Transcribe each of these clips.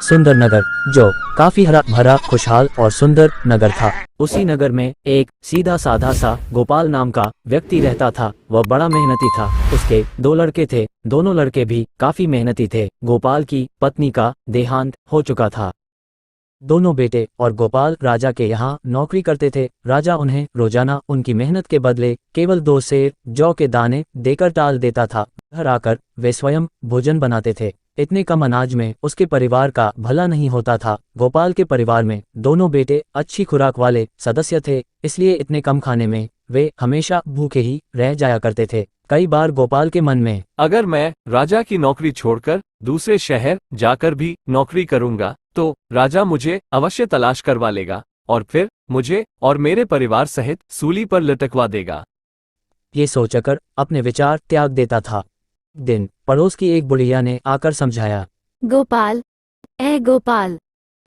सुंदर नगर, जो काफी हरा भरा खुशहाल और सुंदर नगर था। उसी नगर में एक सीधा साधा सा गोपाल नाम का व्यक्ति रहता था। वह बड़ा मेहनती था। उसके 2 लड़के थे। दोनों लड़के भी काफी मेहनती थे। गोपाल की पत्नी का देहांत हो चुका था। दोनों बेटे और गोपाल राजा के यहाँ नौकरी करते थे। राजा उन्हें रोजाना उनकी मेहनत के बदले केवल 2 सेर जौ के दाने देकर टाल देता था। घर आकर वे स्वयं भोजन बनाते थे। इतने कम अनाज में उसके परिवार का भला नहीं होता था। गोपाल के परिवार में दोनों बेटे अच्छी खुराक वाले सदस्य थे, इसलिए इतने कम खाने में वे हमेशा भूखे ही रह जाया करते थे। कई बार गोपाल के मन में, अगर मैं राजा की नौकरी छोड़कर दूसरे शहर जाकर भी नौकरी करूंगा तो राजा मुझे अवश्य तलाश करवा लेगा और फिर मुझे और मेरे परिवार सहित सूली पर लटकवा देगा। ये सोचकर अपने विचार त्याग देता था। दिन पड़ोस की एक बुढ़िया ने आकर समझाया, गोपाल, ए गोपाल,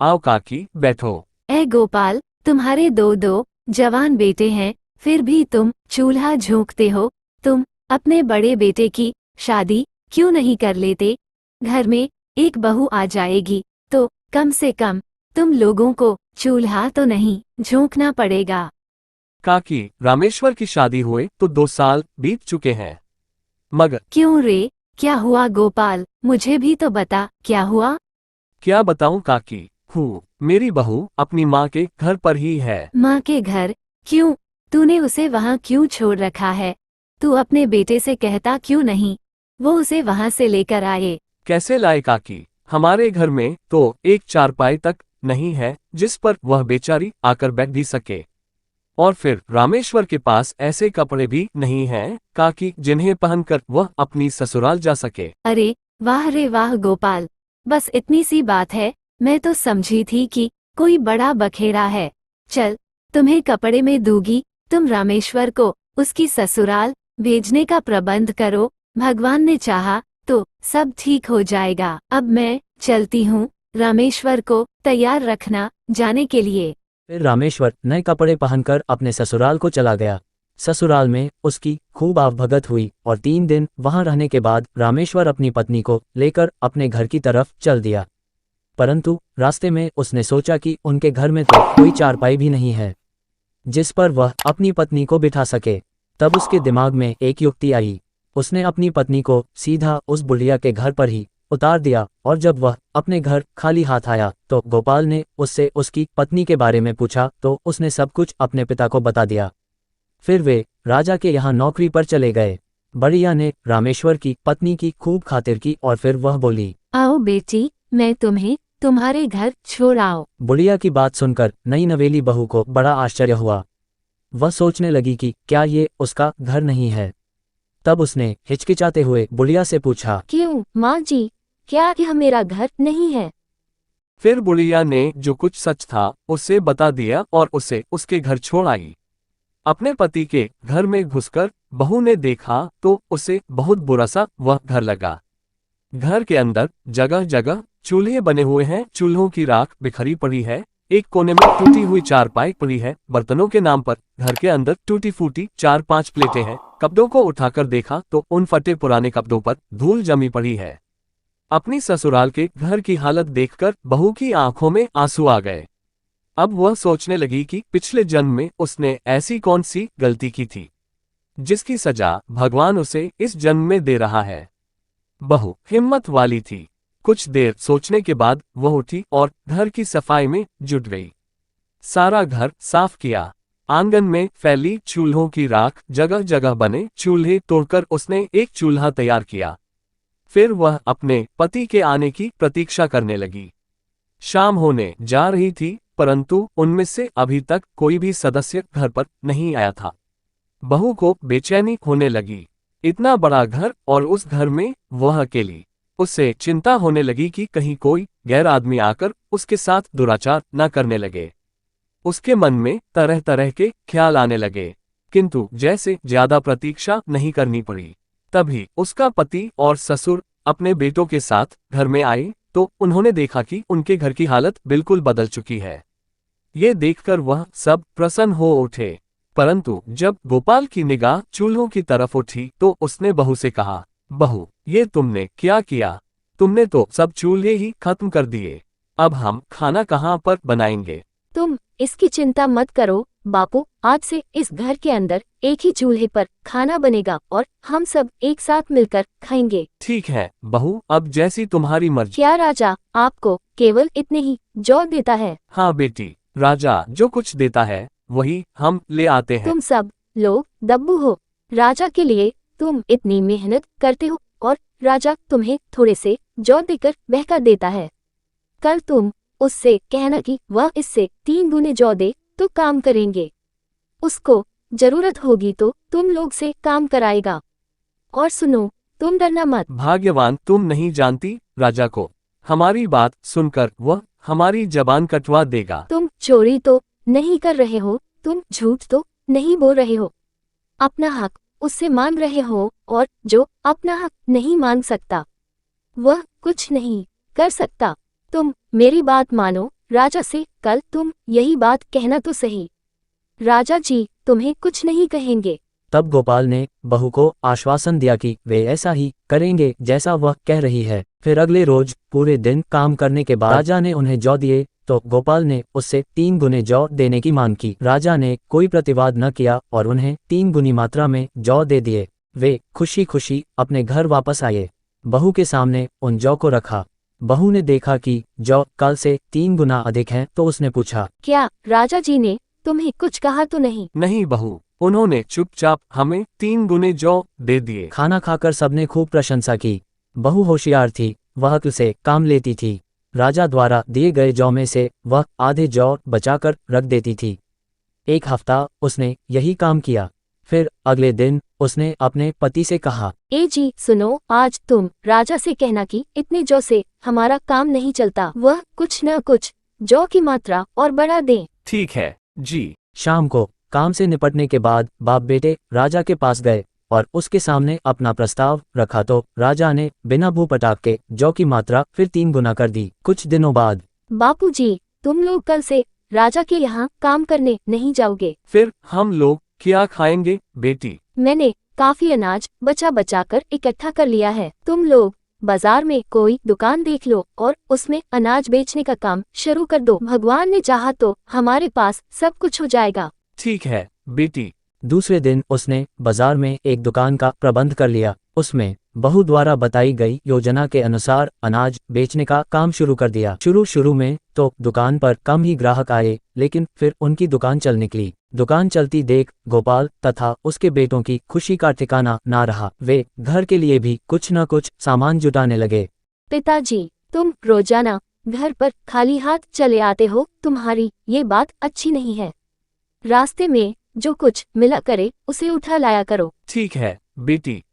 आओ काकी बैठो। ए गोपाल, तुम्हारे 2 जवान बेटे हैं, फिर भी तुम चूल्हा झोंकते हो। तुम अपने बड़े बेटे की शादी क्यों नहीं कर लेते? घर में एक बहू आ जाएगी तो कम से कम तुम लोगों को चूल्हा तो नहीं झोंकना पड़ेगा। काकी, रामेश्वर की शादी हुए तो 2 साल बीत चुके हैं, मगर क्यों रे, क्या हुआ गोपाल? मुझे भी तो बता, क्या हुआ? क्या बताऊं काकी, मेरी बहू अपनी माँ के घर पर ही है। माँ के घर? क्यों? तूने उसे वहाँ क्यों छोड़ रखा है? तू अपने बेटे से कहता क्यों नहीं, वो उसे वहाँ से लेकर आए? कैसे लाए काकी, हमारे घर में तो एक चारपाई तक नहीं है जिस पर वह बेचारी आकर बैठ भी सके। और फिर रामेश्वर के पास ऐसे कपड़े भी नहीं हैं काकी जिन्हें पहनकर वह अपनी ससुराल जा सके। अरे वाह रे वाह गोपाल, बस इतनी सी बात है। मैं तो समझी थी कि कोई बड़ा बखेड़ा है। चल, तुम्हें कपड़े में दूंगी, तुम रामेश्वर को उसकी ससुराल भेजने का प्रबंध करो। भगवान ने चाहा तो सब ठीक हो जाएगा। अब मैं चलती हूँ, रामेश्वर को तैयार रखना जाने के लिए। फिर रामेश्वर नए कपड़े पहनकर अपने ससुराल को चला गया। ससुराल में उसकी खूब आवभगत हुई और 3 दिन वहां रहने के बाद रामेश्वर अपनी पत्नी को लेकर अपने घर की तरफ चल दिया। परंतु रास्ते में उसने सोचा कि उनके घर में तो कोई चारपाई भी नहीं है जिस पर वह अपनी पत्नी को बिठा सके। तब उसके दिमाग में एक युक्ति आई। उसने अपनी पत्नी को सीधा उस बुढ़िया के घर पर ही उतार दिया और जब वह अपने घर खाली हाथ आया तो गोपाल ने उससे उसकी पत्नी के बारे में पूछा तो उसने सब कुछ अपने पिता को बता दिया। फिर वे राजा के यहाँ नौकरी पर चले गए। बुढ़िया ने रामेश्वर की पत्नी की खूब खातिर की और फिर वह बोली, आओ बेटी, मैं तुम्हें तुम्हारे घर छोड़ आओ। बुढ़िया की बात सुनकर नई नवेली बहू को बड़ा आश्चर्य हुआ। वह सोचने लगी कि क्या ये उसका घर नहीं है। तब उसने हिचकिचाते हुए बुढ़िया से पूछा, क्यों माँ जी, क्या यह मेरा घर नहीं है? फिर बुढ़िया ने जो कुछ सच था उसे बता दिया और उसे उसके घर छोड़ आई। अपने पति के घर में घुसकर बहू ने देखा तो उसे बहुत बुरा सा वह घर लगा। घर के अंदर जगह जगह चूल्हे बने हुए हैं, चूल्हों की राख बिखरी पड़ी है। एक कोने में टूटी हुई चारपाई पड़ी है। बर्तनों के नाम पर घर के अंदर टूटी फूटी 4-5 प्लेटें हैं। कपड़ों को उठाकर देखा तो उन फटे पुराने कपड़ों पर धूल जमी पड़ी है। अपनी ससुराल के घर की हालत देखकर बहू की आंखों में आंसू आ गए। अब वह सोचने लगी कि पिछले जन्म में उसने ऐसी कौन सी गलती की थी जिसकी सजा भगवान उसे इस जन्म में दे रहा है। बहू हिम्मत वाली थी। कुछ देर सोचने के बाद वह उठी और घर की सफाई में जुट गई। सारा घर साफ किया। आंगन में फैली चूल्हों की राख, जगह जगह बने चूल्हे तोड़कर उसने एक चूल्हा तैयार किया। फिर वह अपने पति के आने की प्रतीक्षा करने लगी। शाम होने जा रही थी परंतु उनमें से अभी तक कोई भी सदस्य घर पर नहीं आया था। बहू को बेचैनी होने लगी। इतना बड़ा घर और उस घर में वह अकेली। उससे चिंता होने लगी कि कहीं कोई गैर आदमी आकर उसके साथ दुराचार न करने लगे। उसके मन में तरह तरह के ख्याल आने लगे, किंतु जैसे ज्यादा प्रतीक्षा नहीं करनी पड़ी। तभी उसका पति और ससुर अपने बेटों के साथ घर में आए तो उन्होंने देखा कि उनके घर की हालत बिल्कुल बदल चुकी है। ये देखकर वह सब प्रसन्न हो उठे। परंतु जब गोपाल की निगाह चूल्हों की तरफ उठी तो उसने बहू से कहा, बहू, ये तुमने क्या किया? तुमने तो सब चूल्हे ही खत्म कर दिए। अब हम खाना कहाँ पर बनाएंगे? तुम इसकी चिंता मत करो बापू, आज से इस घर के अंदर एक ही चूल्हे पर खाना बनेगा और हम सब एक साथ मिलकर खाएंगे। ठीक है बहू, अब जैसी तुम्हारी मर्जी। क्या राजा आपको केवल इतने ही जौ देता है? हाँ बेटी, राजा जो कुछ देता है वही हम ले आते हैं। तुम सब लोग दब्बू हो। राजा के लिए तुम इतनी मेहनत करते हो और राजा तुम्हें थोड़े से जौ देकर बहका देता है। कल तुम उससे कहना कि वह इससे 3 गुने जौ दे तो काम करेंगे। उसको जरूरत होगी तो तुम लोग से काम कराएगा। और सुनो, तुम डरना मत। भाग्यवान तुम नहीं जानती राजा को। हमारी बात सुनकर वह हमारी जबान कटवा देगा। तुम चोरी तो नहीं कर रहे हो, तुम झूठ तो नहीं बोल रहे हो। अपना हक उससे मांग रहे हो और जो अपना हक नहीं मांग सकता वह कुछ नहीं कर सकता। तुम मेरी बात मानो राजा से, कल तुम यही बात कहना तो सही। राजा जी तुम्हें कुछ नहीं कहेंगे। तब गोपाल ने बहू को आश्वासन दिया कि वे ऐसा ही करेंगे जैसा वह कह रही है। फिर अगले रोज पूरे दिन काम करने के बाद राजा ने उन्हें जौ दिए तो गोपाल ने उससे 3 गुने जौ देने की मांग की। राजा ने कोई प्रतिवाद न किया और उन्हें 3 गुनी मात्रा में जौ दे दिए। वे खुशी खुशी अपने घर वापस आए। बहू के सामने उन जौ को रखा। बहू ने देखा कि जौ कल से 3 गुना अधिक हैं तो उसने पूछा, क्या राजा जी ने तुम्हें कुछ कहा तो नहीं? नहीं बहू, उन्होंने चुपचाप हमें 3 गुने जौ दे दिए। खाना खाकर सबने खूब प्रशंसा की। बहू होशियार थी, वह अक्ल से काम लेती थी। राजा द्वारा दिए गए जौ में से वह आधे जौ बचाकर रख देती थी। 1 हफ्ता उसने यही काम किया। फिर अगले दिन उसने अपने पति से कहा, ए जी सुनो, आज तुम राजा से कहना कि इतने जौ से हमारा काम नहीं चलता, वह कुछ न कुछ जौ की मात्रा और बढ़ा दें। ठीक है जी। शाम को काम से निपटने के बाद बाप बेटे राजा के पास गए और उसके सामने अपना प्रस्ताव रखा तो राजा ने बिना भू पटाख के जौ की मात्रा फिर 3 गुना कर दी। कुछ दिनों बाद, बापू जी तुम लोग कल से राजा के यहाँ काम करने नहीं जाओगे। फिर हम लोग क्या खाएंगे बेटी? मैंने काफी अनाज बचा बचा कर इकट्ठा कर लिया है। तुम लोग बाजार में कोई दुकान देख लो और उसमें अनाज बेचने का काम शुरू कर दो। भगवान ने चाहा तो हमारे पास सब कुछ हो जाएगा। ठीक है बेटी। दूसरे दिन उसने बाजार में एक दुकान का प्रबंध कर लिया। उसमें बहू द्वारा बताई गई योजना के अनुसार अनाज बेचने का काम शुरू कर दिया। शुरू में तो दुकान पर कम ही ग्राहक आए, लेकिन फिर उनकी दुकान चल निकली। दुकान चलती देख गोपाल तथा उसके बेटों की खुशी का ठिकाना ना रहा। वे घर के लिए भी कुछ न कुछ सामान जुटाने लगे। पिताजी तुम रोजाना घर पर खाली हाथ चले आते हो, तुम्हारी ये बात अच्छी नहीं है। रास्ते में जो कुछ मिला करे उसे उठा लाया करो। ठीक है बेटी।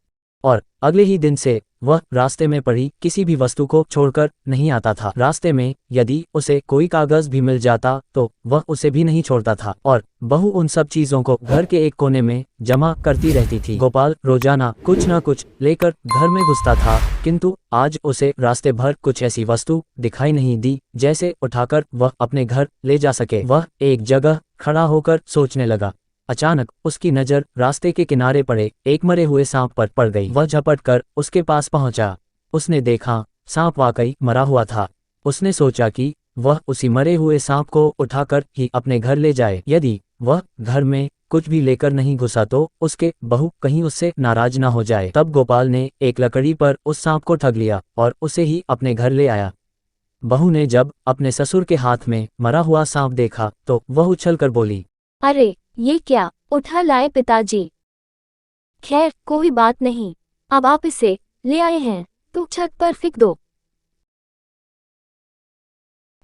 और अगले ही दिन से वह रास्ते में पड़ी किसी भी वस्तु को छोड़कर नहीं आता था। रास्ते में यदि उसे कोई कागज भी मिल जाता तो वह उसे भी नहीं छोड़ता था और बहू उन सब चीजों को घर के एक कोने में जमा करती रहती थी। गोपाल रोजाना कुछ न कुछ लेकर घर में घुसता था, किंतु आज उसे रास्ते भर कुछ ऐसी वस्तु दिखाई नहीं दी जैसे उठाकर वह अपने घर ले जा सके। वह एक जगह खड़ा होकर सोचने लगा। अचानक उसकी नजर रास्ते के किनारे पड़े एक मरे हुए सांप पर पड़ गई। वह झपट कर उसके पास पहुंचा। उसने देखा सांप वाकई मरा हुआ था। उसने सोचा कि वह उसी मरे हुए सांप को उठाकर ही अपने घर ले जाए। यदि वह घर में कुछ भी लेकर नहीं घुसा तो उसके बहू कहीं उससे नाराज ना हो जाए। तब गोपाल ने एक लकड़ी पर उस सांप को ठग लिया और उसे ही अपने घर ले आया। बहू ने जब अपने ससुर के हाथ में मरा हुआ सांप देखा तो वह उछलकर बोली, अरे ये क्या उठा लाए पिताजी? खैर कोई बात नहीं, अब आप इसे ले आए हैं तो छत पर फेंक दो।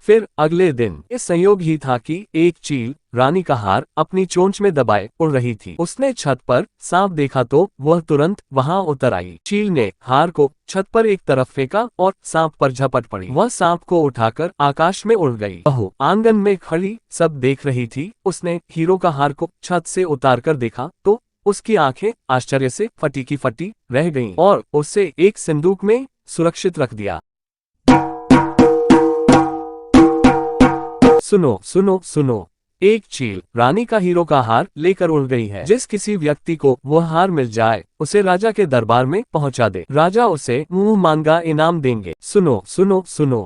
फिर अगले दिन इस संयोग ही था कि एक चील रानी का हार अपनी चोंच में दबाए उड़ रही थी। उसने छत पर सांप देखा तो वह तुरंत वहां उतर आई। चील ने हार को छत पर एक तरफ फेंका और सांप पर झपट पड़ी। वह सांप को उठाकर आकाश में उड़ गई। बहू आंगन में खड़ी सब देख रही थी। उसने हीरो का हार को छत से उतार कर देखा तो उसकी आंखें आश्चर्य से फटी की फटी रह गईं और उसे एक संदूक में सुरक्षित रख दिया। सुनो सुनो सुनो, एक चील रानी का हीरो का हार लेकर उड़ गई है। जिस किसी व्यक्ति को वह हार मिल जाए उसे राजा के दरबार में पहुंचा दे। राजा उसे मुंह मांगा इनाम देंगे। सुनो सुनो सुनो।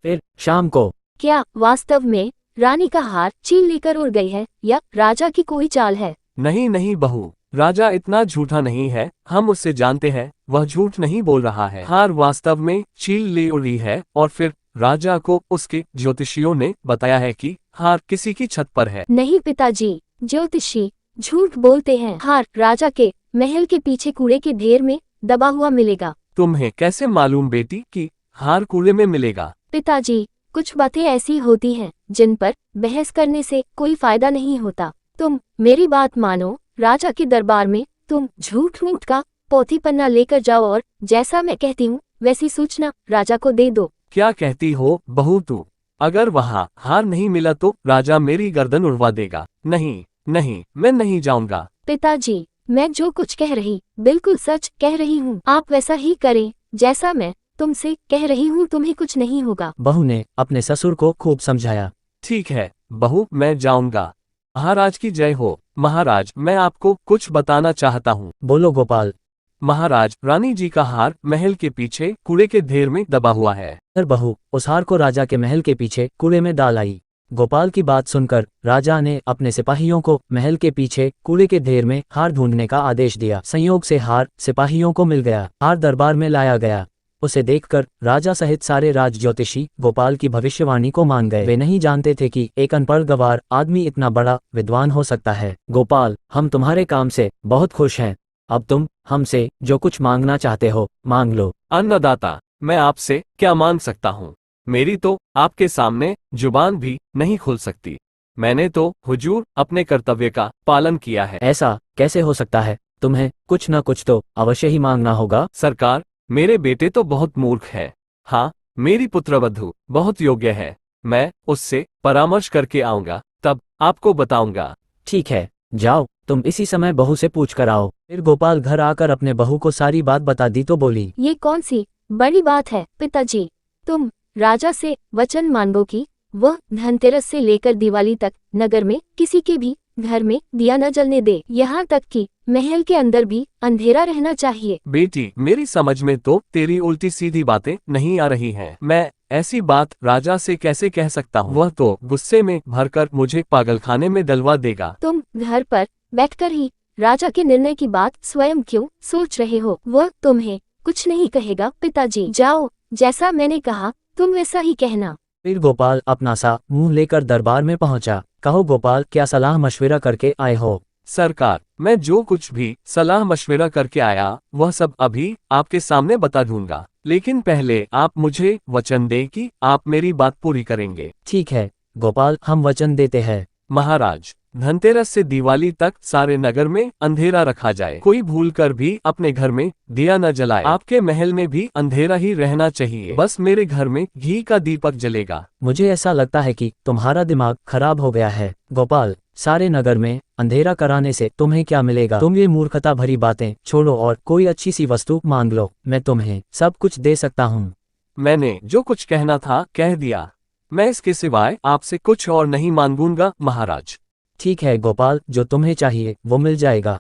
फिर शाम को क्या वास्तव में रानी का हार चील लेकर उड़ गई है या राजा की कोई चाल है? नहीं नहीं बहू, राजा इतना झूठा नहीं है, हम उससे जानते हैं, वह झूठ नहीं बोल रहा है। हार वास्तव में चील ले उड़ी है और फिर राजा को उसके ज्योतिषियों ने बताया है कि हार किसी की छत पर है। नहीं पिताजी, ज्योतिषी झूठ बोलते हैं। हार राजा के महल के पीछे कूड़े के ढेर में दबा हुआ मिलेगा। तुम्हें कैसे मालूम बेटी कि हार कूड़े में मिलेगा? पिताजी, कुछ बातें ऐसी होती हैं जिन पर बहस करने से कोई फायदा नहीं होता। तुम मेरी बात मानो, राजा के दरबार में तुम झूठ मूठ का पोथी पन्ना लेकर जाओ और जैसा मैं कहती हूँ वैसी सूचना राजा को दे दो। क्या कहती हो बहू तू? अगर वहाँ हार नहीं मिला तो राजा मेरी गर्दन उड़वा देगा। नहीं नहीं, मैं नहीं जाऊंगा। पिताजी, मैं जो कुछ कह रही बिल्कुल सच कह रही हूँ। आप वैसा ही करें जैसा मैं तुमसे कह रही हूँ, तुम्हें कुछ नहीं होगा। बहू ने अपने ससुर को खूब समझाया। ठीक है बहू, मैं जाऊंगा। महाराज की जय हो। महाराज, मैं आपको कुछ बताना चाहता हूँ। बोलो गोपाल। महाराज, रानी जी का हार महल के पीछे कूड़े के ढेर में दबा हुआ है। फिर बहू उस हार को राजा के महल के पीछे कूड़े में डाल आई। गोपाल की बात सुनकर राजा ने अपने सिपाहियों को महल के पीछे कूड़े के ढेर में हार ढूंढने का आदेश दिया। संयोग से हार सिपाहियों को मिल गया। हार दरबार में लाया गया। उसे देखकर राजा सहित सारे राज ज्योतिषी गोपाल की भविष्यवाणी को मान गए। वे नहीं जानते थे कि एक अनपढ़ गवार आदमी इतना बड़ा विद्वान हो सकता है। गोपाल, हम तुम्हारे काम से बहुत खुश हैं। अब तुम हमसे जो कुछ मांगना चाहते हो मांग लो। अन्नदाता, मैं आपसे क्या मांग सकता हूँ? मेरी तो आपके सामने जुबान भी नहीं खुल सकती। मैंने तो हुजूर अपने कर्तव्य का पालन किया है। ऐसा कैसे हो सकता है? तुम्हें कुछ न कुछ तो अवश्य ही मांगना होगा। सरकार, मेरे बेटे तो बहुत मूर्ख है। हाँ, मेरी पुत्रवधू बहुत योग्य है। मैं उससे परामर्श करके आऊंगा, तब आपको बताऊंगा। ठीक है, जाओ, तुम इसी समय बहू से पूछ कर आओ। फिर गोपाल घर आकर अपने बहू को सारी बात बता दी तो बोली, ये कौन सी बड़ी बात है पिताजी? तुम राजा से वचन मांगो कि वह धनतेरस से लेकर दिवाली तक नगर में किसी के भी घर में दिया न जलने दे। यहाँ तक कि महल के अंदर भी अंधेरा रहना चाहिए। बेटी, मेरी समझ में तो तेरी उल्टी सीधी बातें नहीं आ रही हैं। मैं ऐसी बात राजा से कैसे कह सकता हूँ? वह तो गुस्से में भरकर मुझे पागलखाने में डलवा देगा। तुम घर पर बैठकर ही राजा के निर्णय की बात स्वयं क्यों सोच रहे हो? वह तुम्हें कुछ नहीं कहेगा पिताजी। जाओ, जैसा मैंने कहा तुम वैसा ही कहना। फिर गोपाल अपना सा मुंह लेकर दरबार में पहुंचा। कहो गोपाल, क्या सलाह मशविरा करके आए हो? सरकार, मैं जो कुछ भी सलाह मशविरा करके आया वह सब अभी आपके सामने बता दूंगा, लेकिन पहले आप मुझे वचन दें कि आप मेरी बात पूरी करेंगे। ठीक है गोपाल, हम वचन देते हैं। महाराज, धनतेरस से दिवाली तक सारे नगर में अंधेरा रखा जाए। कोई भूलकर भी अपने घर में दिया न जलाए। आपके महल में भी अंधेरा ही रहना चाहिए। बस मेरे घर में घी का दीपक जलेगा। मुझे ऐसा लगता है कि तुम्हारा दिमाग खराब हो गया है। गोपाल, सारे नगर में अंधेरा कराने से तुम्हें क्या मिलेगा? तुम ये मूर्खता भरी बातें छोड़ो और कोई अच्छी सी वस्तु मांग लो। मैं तुम्हें सब कुछ दे सकता हूँ। मैंने जो कुछ कहना था कह दिया। मैं इसके सिवाय आपसे कुछ और नहीं मांगूंगा महाराज। ठीक है गोपाल, जो तुम्हें चाहिए वो मिल जाएगा।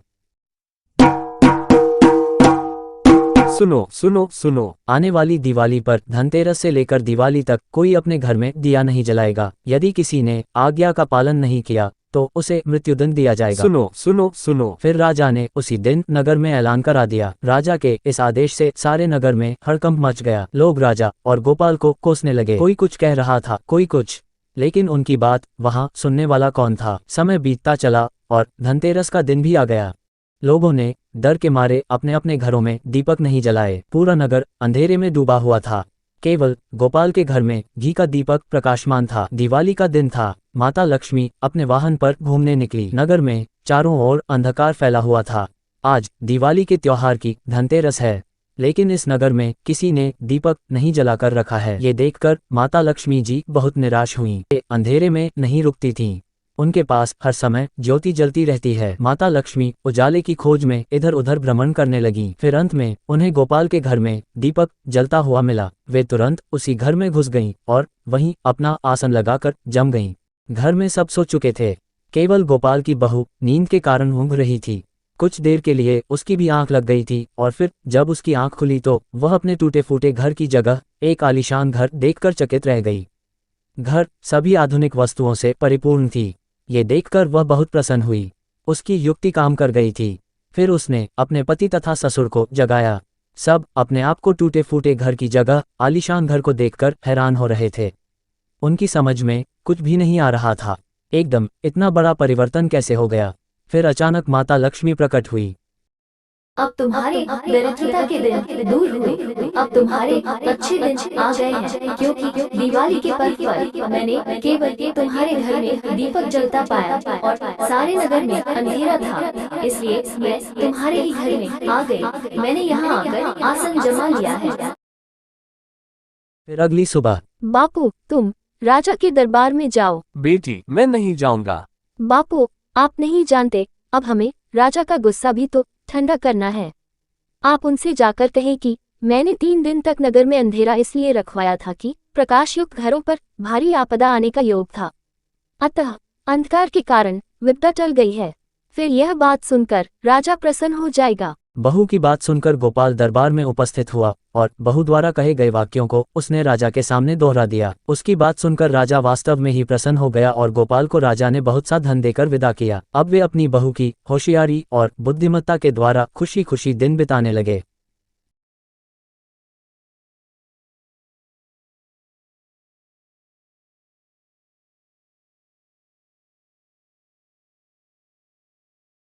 सुनो सुनो सुनो, आने वाली दिवाली पर धनतेरस से लेकर दिवाली तक कोई अपने घर में दिया नहीं जलाएगा। यदि किसी ने आज्ञा का पालन नहीं किया तो उसे मृत्युदंड दिया जाएगा। सुनो सुनो सुनो। फिर राजा ने उसी दिन नगर में ऐलान करा दिया। राजा के इस आदेश से सारे नगर में हड़कंप मच गया। लोग राजा और गोपाल को कोसने लगे। कोई कुछ कह रहा था, कोई कुछ, लेकिन उनकी बात वहां सुनने वाला कौन था? समय बीतता चला और धनतेरस का दिन भी आ गया। लोगों ने डर के मारे अपने अपने घरों में दीपक नहीं जलाए। पूरा नगर अंधेरे में डूबा हुआ था। केवल गोपाल के घर में घी का दीपक प्रकाशमान था। दिवाली का दिन था। माता लक्ष्मी अपने वाहन पर घूमने निकली। नगर में चारों ओर अंधकार फैला हुआ था। आज दिवाली के त्योहार की धनतेरस है, लेकिन इस नगर में किसी ने दीपक नहीं जलाकर रखा है। ये देखकर माता लक्ष्मी जी बहुत निराश हुईं। वे अंधेरे में नहीं रुकती थीं। उनके पास हर समय ज्योति जलती रहती है। माता लक्ष्मी उजाले की खोज में इधर उधर भ्रमण करने लगीं। फिर अंत में उन्हें गोपाल के घर में दीपक जलता हुआ मिला। वे तुरंत उसी घर में घुस गईं और वहीं अपना आसन लगाकर जम गईं। घर में सब सो चुके थे। केवल गोपाल की बहू नींद के कारण ऊँघ रही थी। कुछ देर के लिए उसकी भी आंख लग गई थी और फिर जब उसकी आंख खुली तो वह अपने टूटे फूटे घर की जगह एक आलीशान घर देखकर चकित रह गई। घर सभी आधुनिक वस्तुओं से परिपूर्ण थी। ये देखकर वह बहुत प्रसन्न हुई। उसकी युक्ति काम कर गई थी। फिर उसने अपने पति तथा ससुर को जगाया। सब अपने आप को टूटे फूटे घर की जगह आलीशान घर को देखकर हैरान हो रहे थे। उनकी समझ में कुछ भी नहीं आ रहा था। एकदम इतना बड़ा परिवर्तन कैसे हो गया। फिर अचानक माता लक्ष्मी प्रकट हुई। अब तुम्हारे दरिद्रता के दिन दूर हुए। अब तुम्हारे अच्छे दिन आ गए हैं, क्योंकि दिवाली के पर्व पर मैंने केवल तुम्हारे घर में दीपक जलता पाया और सारे नगर में अंधेरा था। इसलिए मैं तुम्हारे ही घर में आ गई। मैंने यहाँ आकर आसन जमा लिया है। फिर अगली सुबह। बापू, तुम राजा के दरबार में जाओ। बेटी, मैं नहीं जाऊंगा। बापू, आप नहीं जानते, अब हमें राजा का गुस्सा भी तो ठंडा करना है। आप उनसे जाकर कहें कि मैंने 3 दिन तक नगर में अंधेरा इसलिए रखवाया था कि प्रकाशयुक्त घरों पर भारी आपदा आने का योग था। अतः अंधकार के कारण विपदा टल गई है। फिर यह बात सुनकर राजा प्रसन्न हो जाएगा। बहू की बात सुनकर गोपाल दरबार में उपस्थित हुआ और बहू द्वारा कहे गए वाक्यों को उसने राजा के सामने दोहरा दिया। उसकी बात सुनकर राजा वास्तव में ही प्रसन्न हो गया और गोपाल को राजा ने बहुत सा धन देकर विदा किया। अब वे अपनी बहू की होशियारी और बुद्धिमत्ता के द्वारा खुशी खुशी दिन बिताने लगे।